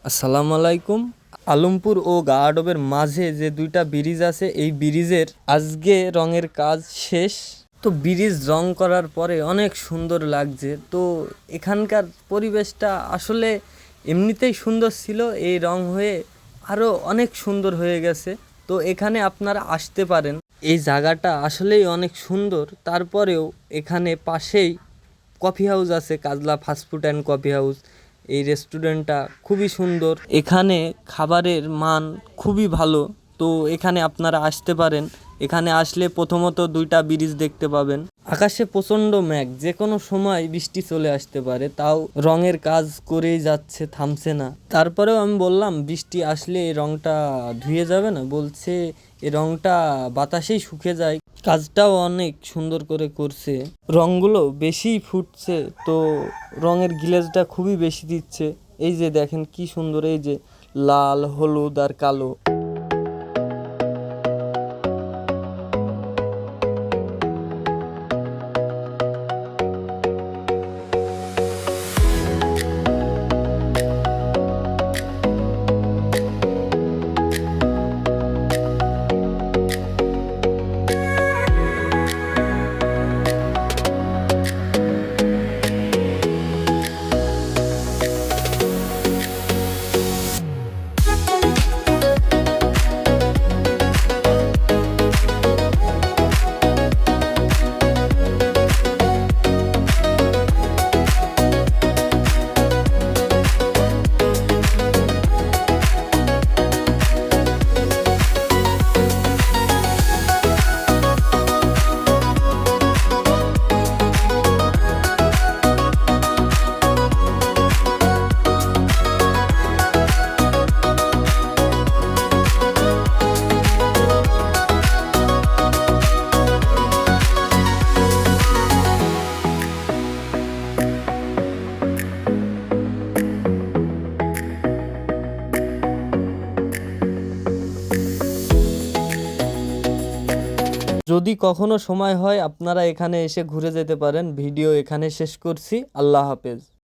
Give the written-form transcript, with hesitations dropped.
আসসালামু আলাইকুম। আলমপুর ও গায়াডবের মাঝে যে দুইটা ব্রিজ আছে, এই ব্রিজের আজকে রঙের কাজ শেষ। তো ব্রিজ রং করার পরে অনেক সুন্দর লাগছে। তো এখানকার পরিবেশটা আসলে এমনিতেই সুন্দর ছিল, এই রং হয়ে আরও অনেক সুন্দর হয়ে গেছে। তো এখানে আপনারা আসতে পারেন। এই জায়গাটা আসলেই অনেক সুন্দর। তারপরেও এখানে পাশেই কফি হাউস আছে, Kajla fast food and coffee house. এই রেস্টুরেন্টটা খুবই সুন্দর, এখানে খাবারের মান খুবই ভালো। তো এখানে আপনারা আসতে পারেন। এখানে আসলে প্রথমত দুইটা ব্রিজ দেখতে পাবেন। আকাশে প্রচণ্ড মেঘ, যে কোনো সময় বৃষ্টি চলে আসতে পারে, তাও রঙের কাজ করেই যাচ্ছে, থামছে না। তারপরেও আমি বললাম বৃষ্টি আসলে এই রঙটা ধুয়ে যাবে না, বলছে এই রঙটা বাতাসেই শুকিয়ে যায়। কাজটাও অনেক সুন্দর করে করছে, রঙগুলো বেশিই ফুটছে। তো রঙের গ্লেজটা খুবই বেশি দিচ্ছে। এই যে দেখেন কি সুন্দর, এই যে লাল, হলুদ আর কালো। যদি কখনো সময় হয় আপনারা এখানে এসে ঘুরে যেতে পারেন। ভিডিও এখানে শেষ করছি। আল্লাহ হাফেজ।